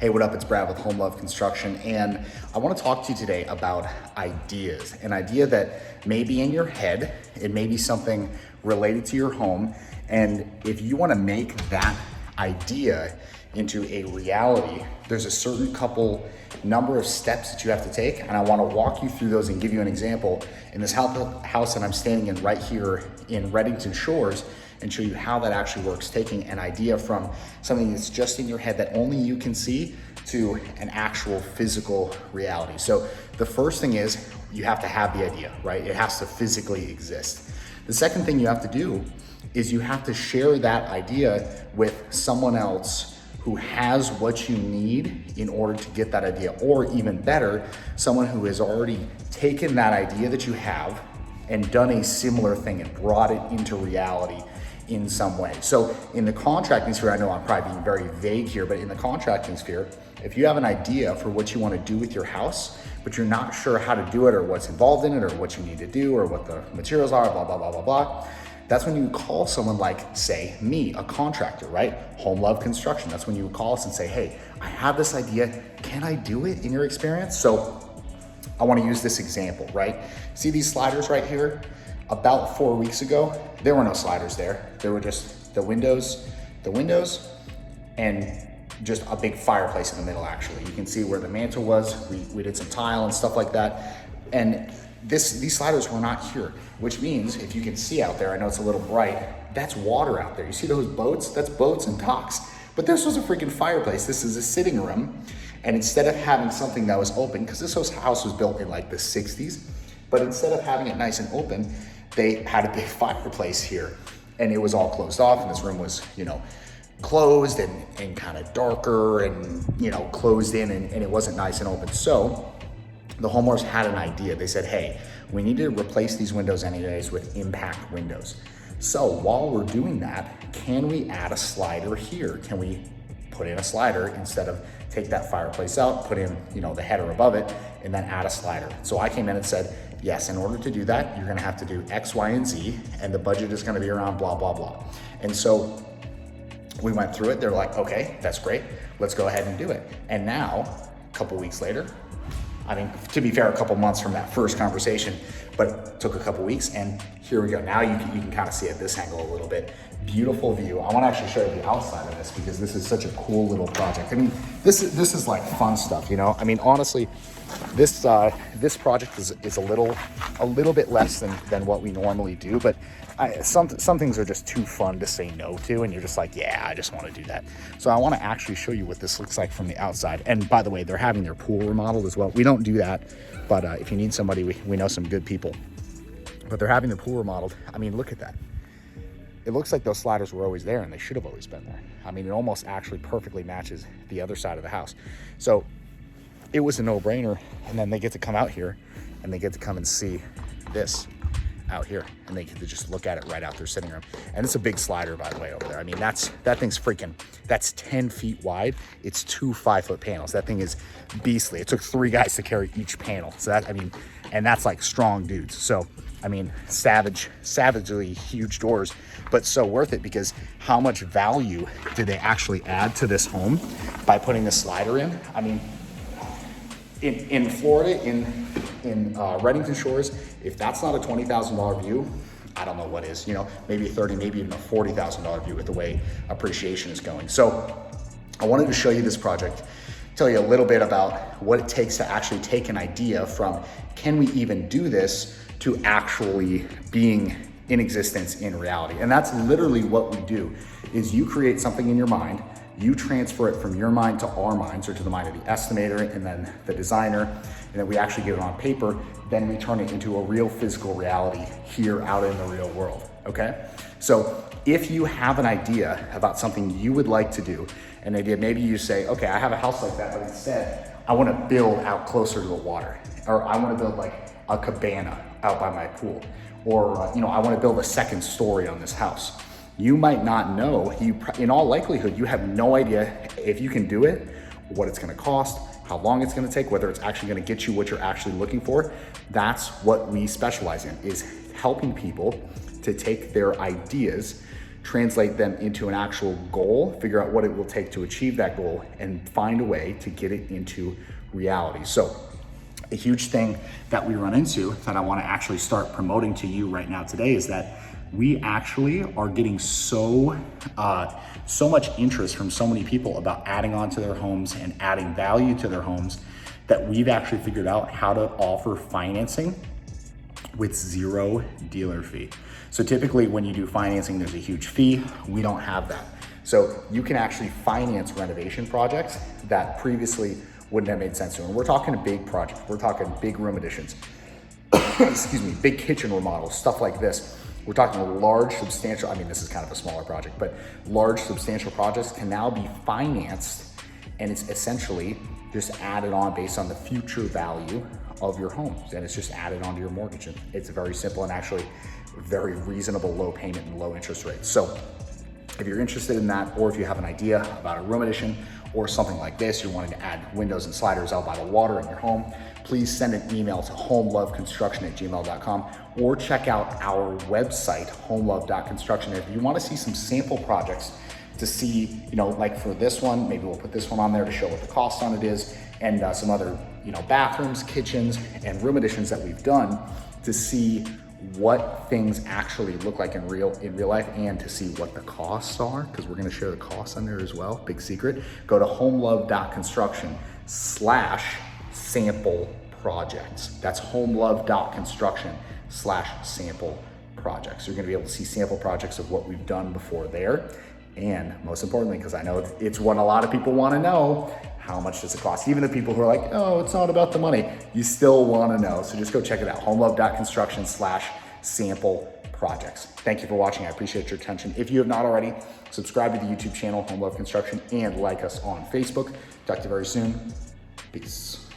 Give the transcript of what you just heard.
Hey, what up? It's Brad with Home Love Construction, and I want to talk to you today about ideas. An idea that may be in your head, it may be something related to your home, and if you want to make that idea into a reality, there's a certain number of steps that you have to take, and I want to walk you through those and give you an example in this house that I'm standing in right here in Reddington Shores, and show you how that actually works, taking an idea from something that's just in your head that only you can see to an actual physical reality. So the first thing is you have to have the idea, right? It has to physically exist. The second thing you have to do is you have to share that idea with someone else who has what you need in order to get that idea, or even better, someone who has already taken that idea that you have and done a similar thing and brought it into reality in some way. So in the contracting sphere, I know I'm probably being very vague here, but in the contracting sphere, if you have an idea for what you want to do with your house, but you're not sure how to do it or what's involved in it or what you need to do or what the materials are, blah, blah, blah, blah, blah, that's when you call someone like, say, me, a contractor, right? Home Love Construction. That's when you call us and say, hey, I have this idea. Can I do it in your experience? So I want to use this example, right? See these sliders right here? About 4 weeks ago, there were no sliders there. There were just the windows, and just a big fireplace in the middle, actually. You can see where the mantle was. We did some tile and stuff like that. And these sliders were not here, which means if you can see out there, I know it's a little bright, that's water out there. You see those boats? That's boats and docks. But this was a freaking fireplace. This is a sitting room. And instead of having something that was open, because this house was built in like the 60s, but instead of having it nice and open, they had a big fireplace here, and it was all closed off, and this room was, closed and kind of darker and, closed in, and it wasn't nice and open. So the homeowners had an idea. They said, hey, we need to replace these windows anyways with impact windows. So while we're doing that, can we add a slider here? Can we put in a slider instead of take that fireplace out, put in, the header above it, and then add a slider? So I came in and said, yes, in order to do that, you're gonna have to do X, Y, and Z, and the budget is gonna be around blah, blah, blah. And so we went through it. They're like, okay, that's great. Let's go ahead and do it. And now, a couple weeks later, to be fair, a couple months from that first conversation, but it took a couple weeks, and here we go. Now you can kind of see at this angle a little bit. Beautiful view. I want to actually show you the outside of this because this is such a cool little project. This is like fun stuff, honestly, this project is a little bit less than what we normally do, but some things are just too fun to say no to, and you're just like, yeah, I just want to do that. So I want to actually show you what this looks like from the outside. And by the way, they're having their pool remodeled as well. We don't do that, but if you need somebody, we know some good people. But they're having the pool remodeled. Look at that. It looks like those sliders were always there, and they should have always been there. It almost actually perfectly matches the other side of the house. So it was a no-brainer, and then they get to come out here, and they get to come and see this out here, and they get to just look at it right out their sitting room. And it's a big slider, by the way, over there. That thing's that's 10 feet wide. It's 2 5-foot panels. That thing is beastly. It took 3 guys to carry each panel. So and that's like strong dudes. So, savagely huge doors, but so worth it, because how much value did they actually add to this home by putting the slider in? In Florida, in Reddington Shores, if that's not a $20,000 view, I don't know what is, maybe 30, maybe even a $40,000 view with the way appreciation is going. So I wanted to show you this project, tell you a little bit about what it takes to actually take an idea from, can we even do this, to actually being in existence in reality. And that's literally what we do, is you create something in your mind, you transfer it from your mind to our minds, or to the mind of the estimator and then the designer, and then we actually get it on paper, then we turn it into a real physical reality here out in the real world, okay? So if you have an idea about something you would like to do, an idea, maybe you say, okay, I have a house like that, but instead I wanna build out closer to the water, or I wanna build like a cabana out by my pool, or I wanna build a second story on this house. You might not know, in all likelihood, you have no idea if you can do it, what it's gonna cost, how long it's gonna take, whether it's actually gonna get you what you're actually looking for. That's what we specialize in, is helping people to take their ideas translate them into an actual goal, figure out what it will take to achieve that goal, and find a way to get it into reality. So a huge thing that we run into that I want to actually start promoting to you right now today is that we actually are getting so much interest from so many people about adding on to their homes and adding value to their homes that we've actually figured out how to offer financing with zero dealer fee. So typically when you do financing, there's a huge fee. We don't have that. So you can actually finance renovation projects that previously wouldn't have made sense to. And we're talking a big project. We're talking big room additions, excuse me, big kitchen remodels, stuff like this. We're talking large, substantial, I mean, this is kind of a smaller project, but large, substantial projects can now be financed, and it's essentially just added on based on the future value of your homes. And it's just added onto your mortgage. And it's very simple and actually very reasonable, low payment and low interest rates. So if you're interested in that, or if you have an idea about a room addition or something like this, you're wanting to add windows and sliders out by the water in your home, please send an email to homeloveconstruction@gmail.com or check out our website, homelove.construction. If you want to see some sample projects to see, like for this one, maybe we'll put this one on there to show what the cost on it is, and some other, bathrooms, kitchens, and room additions that we've done to see what things actually look like in real life, and to see what the costs are, because we're going to share the costs on there as well. Big secret. Go to homelove.construction/sample projects. That's homelove.construction/sample projects. You're going to be able to see sample projects of what we've done before there. And most importantly, because I know it's what a lot of people want to know, how much does it cost? Even the people who are like, oh, it's not about the money, you still want to know. So just go check it out, homelove.construction/sample projects. Thank you for watching. I appreciate your attention. If you have not already, subscribe to the YouTube channel, Home Love Construction, and like us on Facebook. Talk to you very soon. Peace.